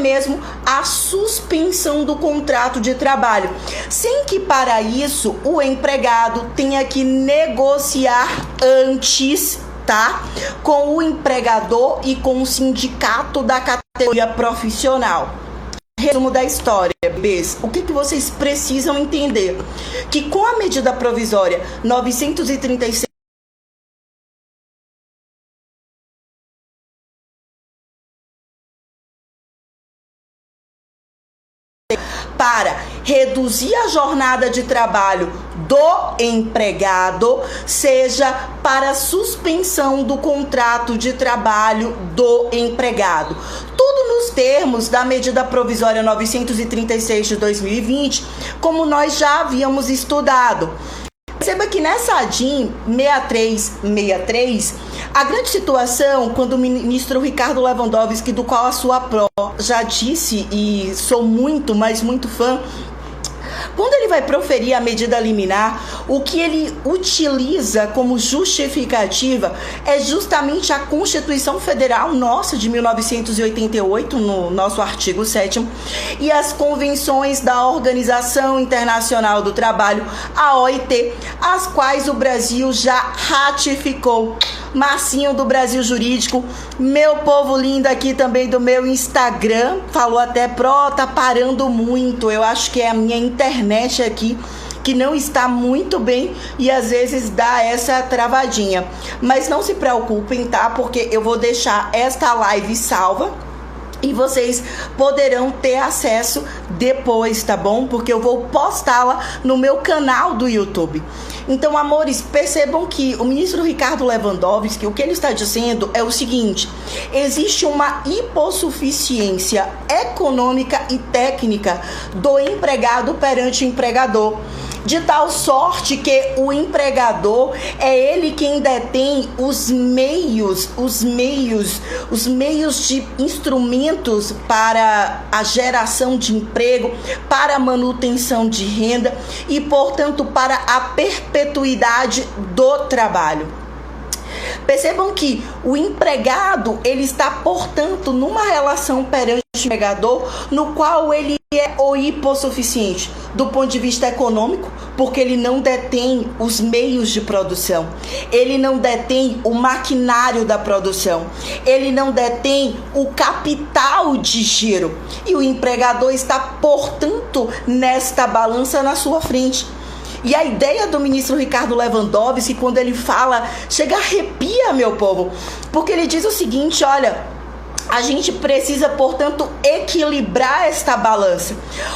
mesmo a suspensão do contrato de trabalho, sem que para isso o empregado tenha que negociar antes, tá? Com o empregador e com o sindicato da categoria profissional. Resumo da história, bebês. O que vocês precisam entender? Que com a medida provisória 936 para reduzir a jornada de trabalho do empregado, seja para suspensão do contrato de trabalho do empregado. Tudo nos termos da medida provisória 936 de 2020, como nós já havíamos estudado. Perceba que nessa ADIM 6363, a grande situação, quando o ministro Ricardo Lewandowski, do qual a sua pró já disse, e sou muito, mas muito fã, quando ele vai proferir a medida liminar, o que ele utiliza como justificativa é justamente a Constituição Federal nossa de 1988, no nosso artigo 7º, e as convenções da Organização Internacional do Trabalho, a OIT, as quais o Brasil já ratificou. Marcinho do Brasil Jurídico, meu povo lindo aqui também do meu Instagram, falou até, tá parando muito, eu acho que é a minha internet aqui que não está muito bem e às vezes dá essa travadinha, mas não se preocupem, tá? Porque eu vou deixar esta live salva e vocês poderão ter acesso depois, tá bom? Porque eu vou postá-la no meu canal do YouTube. Então, amores, percebam que o ministro Ricardo Lewandowski, o que ele está dizendo é o seguinte: existe uma hipossuficiência econômica e técnica do empregado perante o empregador, de tal sorte que o empregador é ele quem detém os meios de instrumentos para a geração de emprego, para a manutenção de renda e, portanto, para a perpetuidade do trabalho. Percebam que o empregado, ele está, portanto, numa relação perante o empregador, no qual ele é o hipossuficiente do ponto de vista econômico, porque ele não detém os meios de produção, ele não detém o maquinário da produção, ele não detém o capital de giro, e o empregador está, portanto, nesta balança na sua frente. E a ideia do ministro Ricardo Lewandowski, quando ele fala, chega a arrepia, meu povo, porque ele diz o seguinte: olha, a gente precisa, portanto, equilibrar esta balança.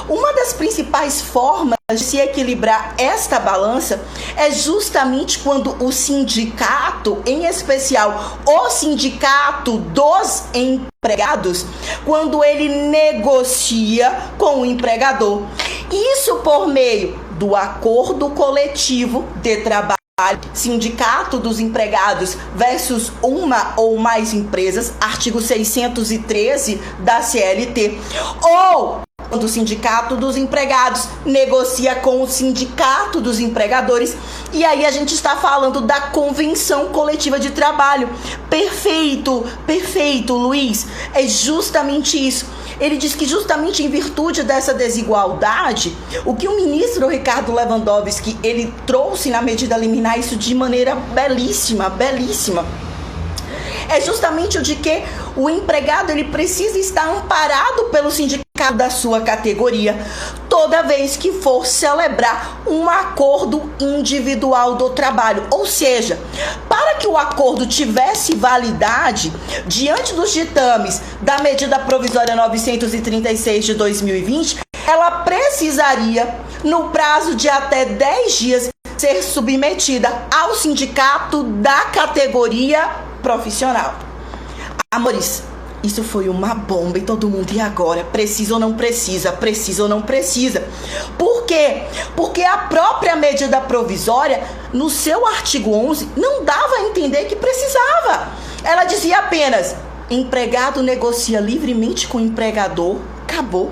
Uma das principais formas de se equilibrar esta balança é justamente quando o sindicato, em especial o sindicato dos empregados, quando ele negocia com o empregador. Isso por meio do acordo coletivo de trabalho, sindicato dos empregados versus uma ou mais empresas, artigo 613 da CLT, ou quando o sindicato dos empregados negocia com o sindicato dos empregadores, e aí a gente está falando da convenção coletiva de trabalho. Perfeito, Luiz, é justamente isso. Ele diz que justamente em virtude dessa desigualdade, o que o ministro Ricardo Lewandowski, ele trouxe na medida liminar isso de maneira belíssima, é justamente o de que o empregado, ele precisa estar amparado pelo sindicato da sua categoria toda vez que for celebrar um acordo individual do trabalho. Ou seja, para que o acordo tivesse validade diante dos ditames da medida provisória 936 de 2020, ela precisaria, no prazo de até 10 dias, ser submetida ao sindicato da categoria profissional. Amores, isso foi uma bomba e todo mundo, e agora? Precisa ou não precisa? Precisa ou não precisa? Por quê? Porque a própria medida provisória, no seu artigo 11, não dava a entender que precisava. Ela dizia apenas: empregado negocia livremente com o empregador, acabou.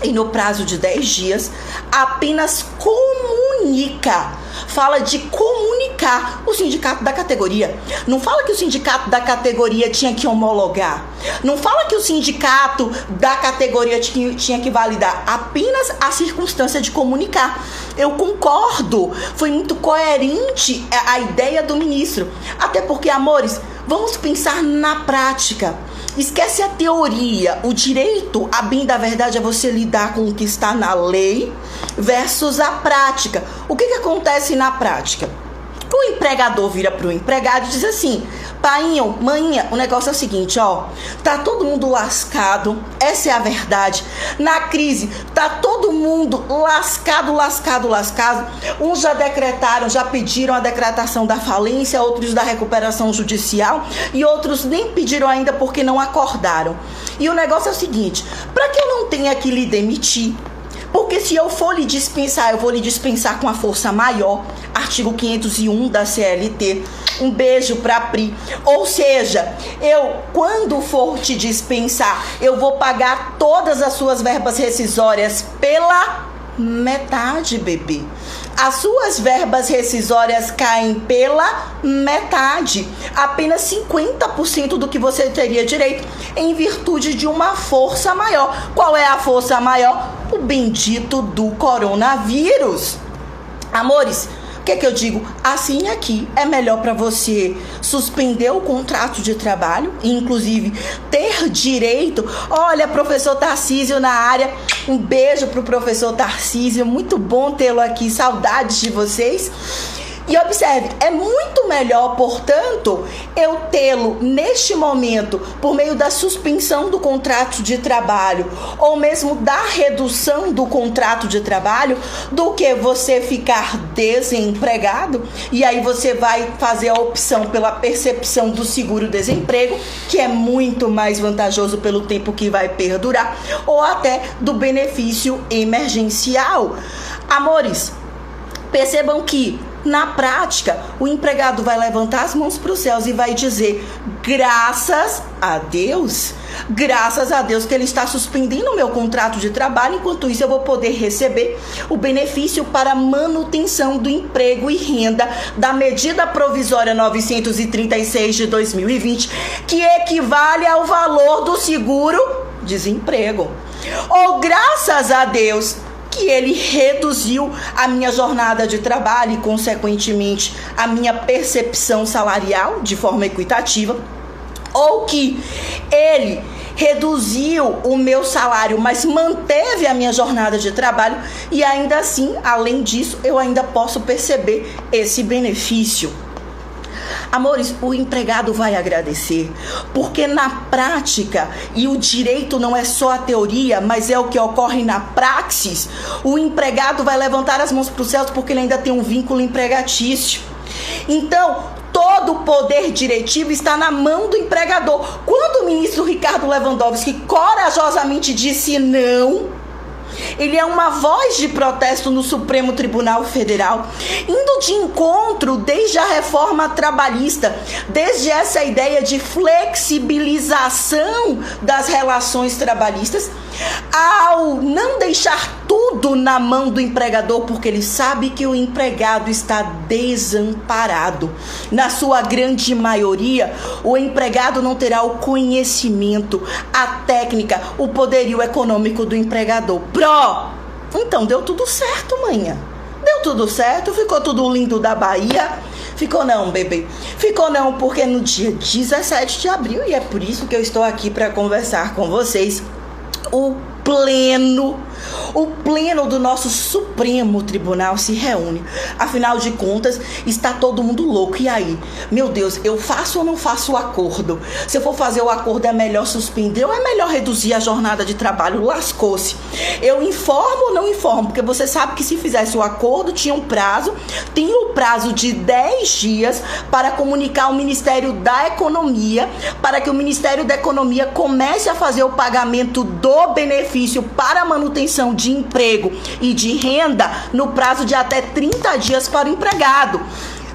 E no prazo de 10 dias, apenas comunica. Fala de comunicar comunicar. O sindicato da categoria. Não fala que o sindicato da categoria tinha que homologar. Não fala que o sindicato da categoria tinha que validar. Apenas a circunstância de comunicar. Eu concordo. Foi muito coerente a ideia do ministro. Até porque, amores, vamos pensar na prática. Esquece a teoria. O direito, a bem da verdade, é você lidar com o que está na lei versus a prática. O que acontece na prática? O empregador vira para o empregado e diz assim: painho, maninha, o negócio é o seguinte, ó, tá todo mundo lascado, essa é a verdade. Na crise, tá todo mundo lascado. Uns já decretaram, já pediram a decretação da falência, outros da recuperação judicial e outros nem pediram ainda porque não acordaram. E o negócio é o seguinte: para que eu não tenha que lhe demitir, porque se eu for lhe dispensar, eu vou lhe dispensar com a força maior. Artigo 501 da CLT. Um beijo pra Pri. Ou seja, eu, quando for te dispensar, eu vou pagar todas as suas verbas rescisórias pela metade, bebê. As suas verbas rescisórias caem pela metade. Apenas 50% do que você teria direito em virtude de uma força maior. Qual é a força maior? O bendito do coronavírus. Amores, o que eu digo? Assim aqui é melhor para você suspender o contrato de trabalho, inclusive ter direito. Olha, professor Tarcísio na área, um beijo pro professor Tarcísio, muito bom tê-lo aqui, saudades de vocês. E observe, é muito melhor, portanto, eu tê-lo neste momento por meio da suspensão do contrato de trabalho ou mesmo da redução do contrato de trabalho do que você ficar desempregado e aí você vai fazer a opção pela percepção do seguro-desemprego, que é muito mais vantajoso pelo tempo que vai perdurar, ou até do benefício emergencial. Amores, percebam que na prática, o empregado vai levantar as mãos para os céus e vai dizer: graças a Deus que ele está suspendendo o meu contrato de trabalho, enquanto isso eu vou poder receber o benefício para manutenção do emprego e renda da medida provisória 936 de 2020, que equivale ao valor do seguro-desemprego. Ou graças a Deus que ele reduziu a minha jornada de trabalho e, consequentemente, a minha percepção salarial de forma equitativa, ou que ele reduziu o meu salário, mas manteve a minha jornada de trabalho e ainda assim, além disso, eu ainda posso perceber esse benefício. Amores, o empregado vai agradecer, porque na prática, e o direito não é só a teoria, mas é o que ocorre na praxis, o empregado vai levantar as mãos para os céus porque ele ainda tem um vínculo empregatício. Então, todo o poder diretivo está na mão do empregador. Quando o ministro Ricardo Lewandowski corajosamente disse não, ele é uma voz de protesto no Supremo Tribunal Federal, indo de encontro desde a reforma trabalhista, desde essa ideia de flexibilização das relações trabalhistas, ao não deixar tudo na mão do empregador, porque ele sabe que o empregado está desamparado. Na sua grande maioria, o empregado não terá o conhecimento, a técnica, o poderio econômico do empregador. Então deu tudo certo, manhã. Deu tudo certo, ficou tudo lindo da Bahia. Ficou não, bebê. Ficou não, porque no dia 17 de abril, e é por isso que eu estou aqui para conversar com vocês, o pleno do nosso Supremo Tribunal se reúne. Afinal de contas, está todo mundo louco. E aí? Meu Deus, eu faço ou não faço o acordo? Se eu for fazer o acordo, é melhor suspender ou é melhor reduzir a jornada de trabalho? Lascou-se. Eu informo ou não informo? Porque você sabe que se fizesse o acordo, tinha o prazo de 10 dias para comunicar ao Ministério da Economia, para que o Ministério da Economia comece a fazer o pagamento do benefício para a manutenção de emprego e de renda no prazo de até 30 dias para o empregado.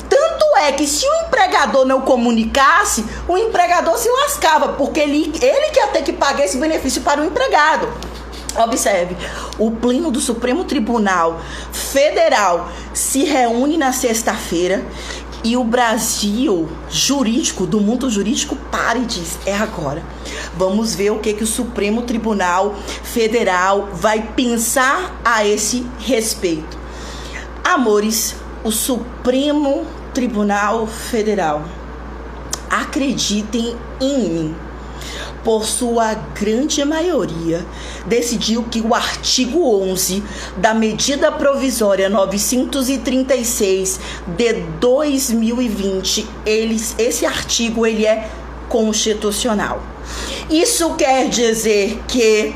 Tanto é que se o empregador não comunicasse, o empregador se lascava, porque ele que ia ter que pagar esse benefício para o empregado. Observe, o pleno do Supremo Tribunal Federal se reúne na sexta-feira E o Brasil jurídico, do mundo jurídico, para e diz: é agora. Vamos ver o que o Supremo Tribunal Federal vai pensar a esse respeito. Amores, o Supremo Tribunal Federal, acreditem em mim, por sua grande maioria, decidiu que o artigo 11 da medida provisória 936 de 2020, esse artigo ele é constitucional. Isso quer dizer que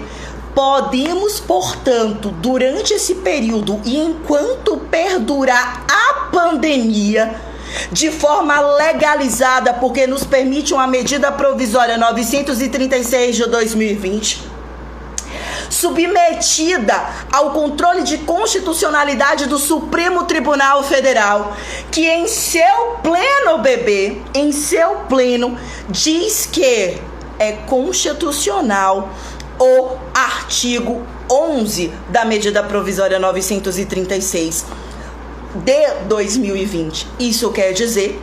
podemos, portanto, durante esse período e enquanto perdurar a pandemia, de forma legalizada, porque nos permite uma medida provisória 936 de 2020, submetida ao controle de constitucionalidade do Supremo Tribunal Federal, que em seu pleno, diz que é constitucional o artigo 11 da medida provisória 936 de 2020. Isso quer dizer,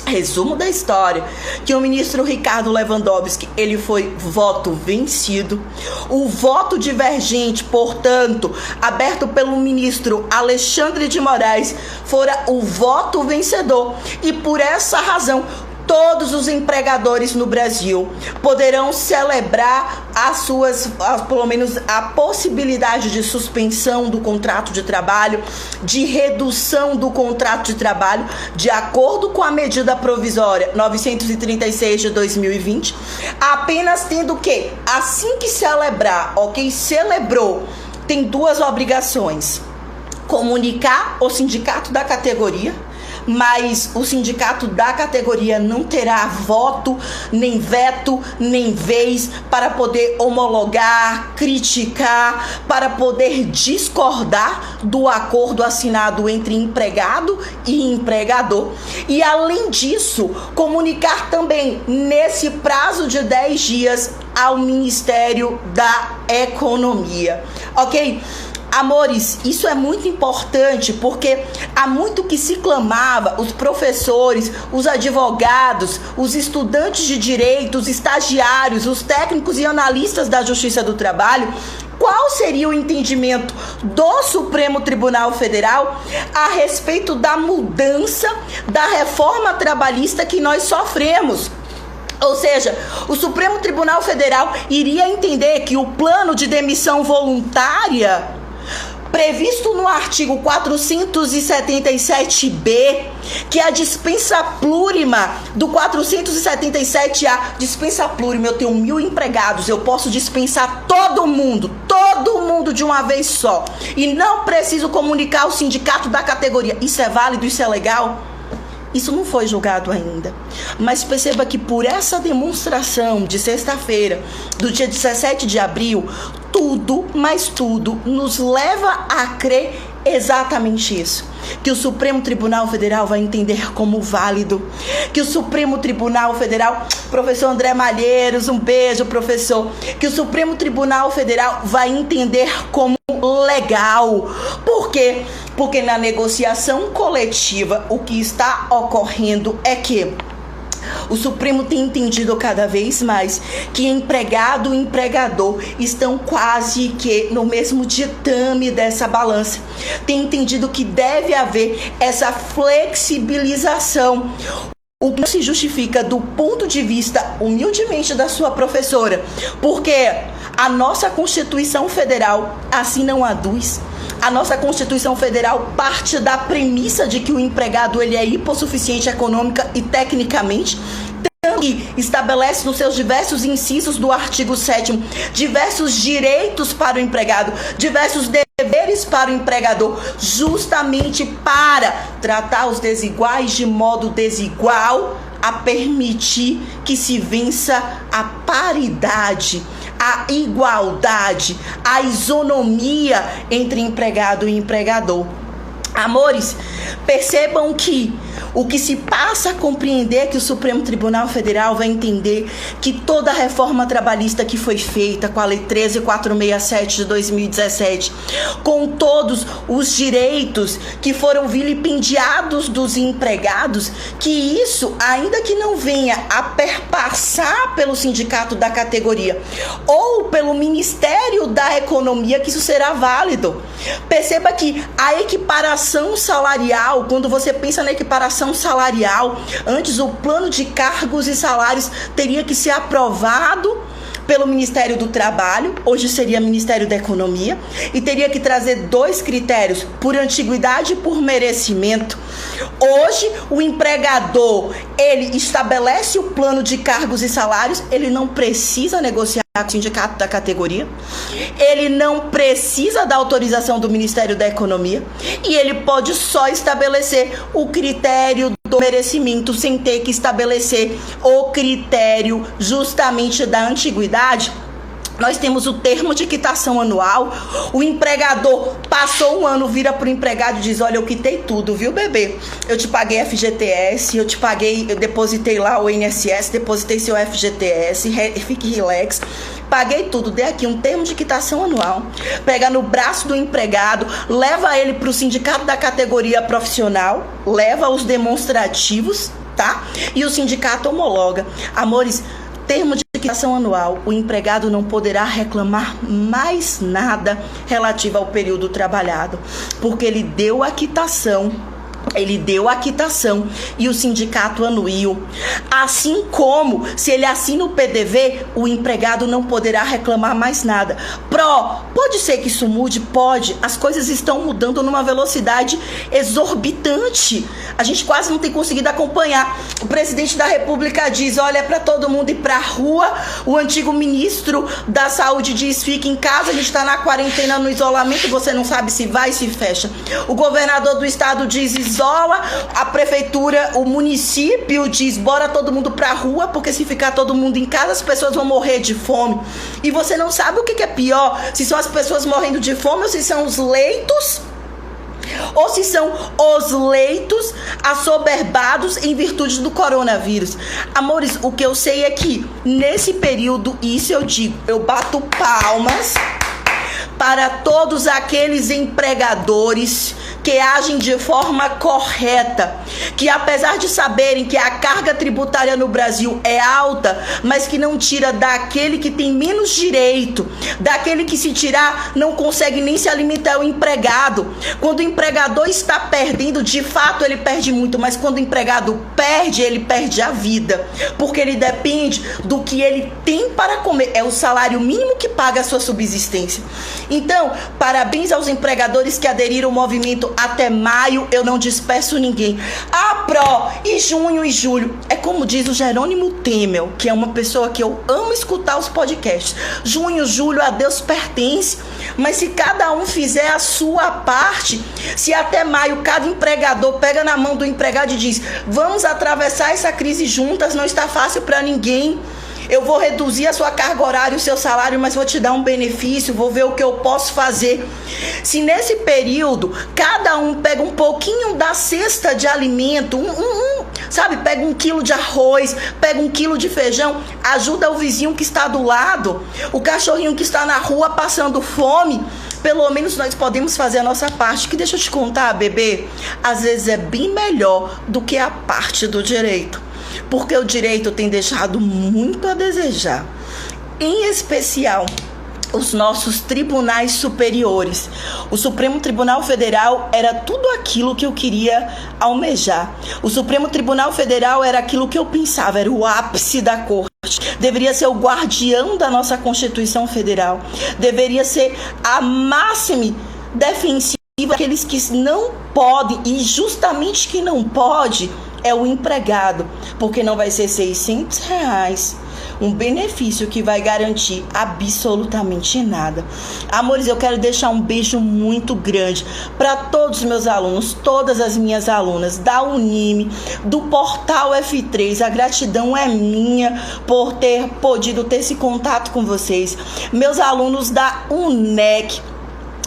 resumo da história, que o ministro Ricardo Lewandowski, ele foi voto vencido. O voto divergente, portanto, aberto pelo ministro Alexandre de Moraes, fora o voto vencedor. E por essa razão, todos os empregadores no Brasil poderão celebrar pelo menos a possibilidade de suspensão do contrato de trabalho, de redução do contrato de trabalho, de acordo com a medida provisória 936 de 2020, apenas tendo que, assim que celebrar, celebrou, tem duas obrigações: comunicar o sindicato da categoria, mas o sindicato da categoria não terá voto, nem veto, nem vez para poder homologar, criticar, para poder discordar do acordo assinado entre empregado e empregador. E além disso, comunicar também nesse prazo de 10 dias ao Ministério da Economia, ok? Amores, isso é muito importante porque há muito que se clamava, os professores, os advogados, os estudantes de direito, os estagiários, os técnicos e analistas da Justiça do Trabalho, qual seria o entendimento do Supremo Tribunal Federal a respeito da mudança da reforma trabalhista que nós sofremos. Ou seja, o Supremo Tribunal Federal iria entender que o plano de demissão voluntária previsto no artigo 477B, que é a dispensa plurima do 477A, dispensa plurima, eu tenho 1.000 empregados, eu posso dispensar todo mundo de uma vez só, e não preciso comunicar ao sindicato da categoria. Isso é válido? Isso é legal? Isso não foi julgado ainda. Mas perceba que por essa demonstração de sexta-feira, do dia 17 de abril, tudo, mas tudo, nos leva a crer exatamente isso. Que o Supremo Tribunal Federal vai entender como válido. Que o Supremo Tribunal Federal, professor André Malheiros, um beijo, professor. Que o Supremo Tribunal Federal vai entender como legal. Por quê? Porque na negociação coletiva, o que está ocorrendo é que o Supremo tem entendido cada vez mais que empregado e empregador estão quase que no mesmo ditame dessa balança. Tem entendido que deve haver essa flexibilização. O que não se justifica do ponto de vista, humildemente, da sua professora, porque a nossa Constituição Federal assim não aduz. A nossa Constituição Federal parte da premissa de que o empregado ele é hipossuficiente econômica e tecnicamente, que estabelece nos seus diversos incisos do artigo 7º diversos direitos para o empregado, diversos deveres para o empregador, justamente para tratar os desiguais de modo desigual, a permitir que se vença a paridade, a igualdade, a isonomia entre empregado e empregador. Amores, percebam que o que se passa a compreender é que o Supremo Tribunal Federal vai entender que toda a reforma trabalhista que foi feita com a Lei 13.467 de 2017, com todos os direitos que foram vilipendiados dos empregados, que isso, ainda que não venha a perpassar pelo sindicato da categoria ou pelo Ministério da Economia, que isso será válido. Perceba que a equiparação salarial, quando você pensa na equiparação salarial, antes o plano de cargos e salários teria que ser aprovado pelo Ministério do Trabalho, hoje seria Ministério da Economia, e teria que trazer 2 critérios, por antiguidade e por merecimento. Hoje, o empregador, ele estabelece o plano de cargos e salários, ele não precisa negociar com o sindicato da categoria, ele não precisa da autorização do Ministério da Economia, e ele pode só estabelecer o critério do merecimento, sem ter que estabelecer o critério justamente da antiguidade. Nós temos o termo de quitação anual. O empregador passou um ano, vira para o empregado e diz: olha, eu quitei tudo, viu, bebê? Eu te paguei FGTS, eu depositei lá o INSS, depositei seu FGTS, fique relax. Paguei tudo, dei aqui um termo de quitação anual. Pega no braço do empregado, leva ele para o sindicato da categoria profissional, leva os demonstrativos, tá? E o sindicato homologa. Amores, termo de quitação anual, o empregado não poderá reclamar mais nada relativo ao período trabalhado, porque ele deu a quitação e o sindicato anuiu. Assim como, se ele assina o PDV, o empregado não poderá reclamar mais nada. Pode ser que isso mude? Pode. As coisas estão mudando numa velocidade exorbitante. A gente quase não tem conseguido acompanhar. O presidente da República diz: olha, é para todo mundo ir para a rua. O antigo ministro da Saúde diz: fique em casa, a gente está na quarentena, no isolamento, você não sabe se vai, se fecha. O governador do estado diz: isola. A prefeitura, o município diz: bora todo mundo pra rua, porque se ficar todo mundo em casa, as pessoas vão morrer de fome. E você não sabe o que é pior, se são as pessoas morrendo de fome ou se são os leitos, ou se são os leitos assoberbados em virtude do coronavírus. Amores, o que eu sei é que nesse período, isso eu digo, eu bato palmas para todos aqueles empregadores que agem de forma correta, que apesar de saberem que a carga tributária no Brasil é alta, mas que não tira daquele que tem menos direito, daquele que se tirar não consegue nem se alimentar, o empregado. Quando o empregador está perdendo, de fato ele perde muito, mas quando o empregado perde, ele perde a vida, porque ele depende do que ele tem para comer, é o salário mínimo que paga a sua subsistência. Então, parabéns aos empregadores que aderiram ao movimento até maio, eu não despeço ninguém. E junho e julho, é como diz o Jerônimo Temel, que é uma pessoa que eu amo escutar os podcasts. Junho, julho, a Deus pertence, mas se cada um fizer a sua parte, se até maio cada empregador pega na mão do empregado e diz: vamos atravessar essa crise juntas, não está fácil para ninguém. Eu vou reduzir a sua carga horária, o seu salário, mas vou te dar um benefício, vou ver o que eu posso fazer. Se nesse período, cada um pega um pouquinho da cesta de alimento, sabe, pega 1 quilo de arroz, pega 1 quilo de feijão, ajuda o vizinho que está do lado, o cachorrinho que está na rua passando fome, pelo menos nós podemos fazer a nossa parte. Que deixa eu te contar, bebê, às vezes é bem melhor do que a parte do direito. Porque o direito tem deixado muito a desejar, em especial os nossos tribunais superiores. O Supremo Tribunal Federal era tudo aquilo que eu queria almejar. O Supremo Tribunal Federal era aquilo que eu pensava, era o ápice da corte. Deveria ser o guardião da nossa Constituição Federal. Deveria ser a máxima defensiva daqueles que não podem, e justamente que não pode é o empregado, porque não vai ser R$600, um benefício que vai garantir absolutamente nada. Amores, eu quero deixar um beijo muito grande para todos os meus alunos, todas as minhas alunas da Unime, do Portal F3. A gratidão é minha por ter podido ter esse contato com vocês. Meus alunos da UNEC,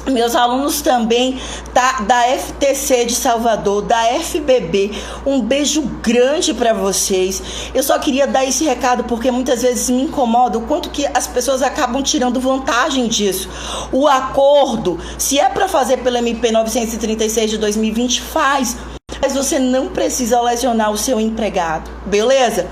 Meus alunos também da FTC de Salvador, da FBB, um beijo grande para vocês. Eu só queria dar esse recado porque muitas vezes me incomoda o quanto que as pessoas acabam tirando vantagem disso. O acordo, se é para fazer pela MP 936 de 2020, faz, mas você não precisa lesionar o seu empregado, beleza?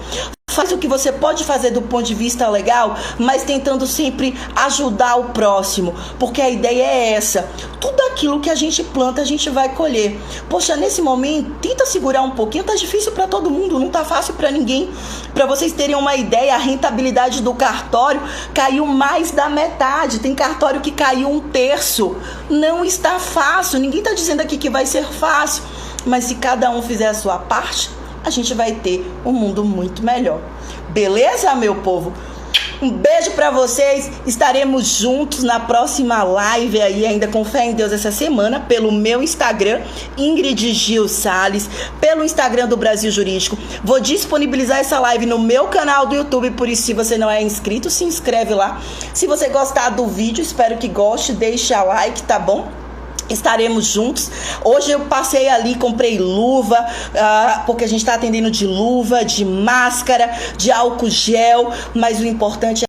Faz o que você pode fazer do ponto de vista legal, mas tentando sempre ajudar o próximo, porque a ideia é essa. Tudo aquilo que a gente planta, a gente vai colher. Poxa, nesse momento, tenta segurar um pouquinho, tá difícil para todo mundo, não tá fácil para ninguém. Para vocês terem uma ideia, a rentabilidade do cartório caiu mais da metade. Tem cartório que caiu 1/3. Não está fácil, ninguém tá dizendo aqui que vai ser fácil, mas se cada um fizer a sua parte, a gente vai ter um mundo muito melhor. Beleza, meu povo? Um beijo pra vocês. Estaremos juntos na próxima live aí, ainda com fé em Deus, essa semana, pelo meu Instagram, Ingrid Gil Salles, pelo Instagram do Brasil Jurídico. Vou disponibilizar essa live no meu canal do YouTube, por isso, se você não é inscrito, se inscreve lá. Se você gostar do vídeo, espero que goste, deixa like, tá bom? Estaremos juntos. Hoje eu passei ali, comprei luva, porque a gente está atendendo de luva, de máscara, de álcool gel, mas o importante é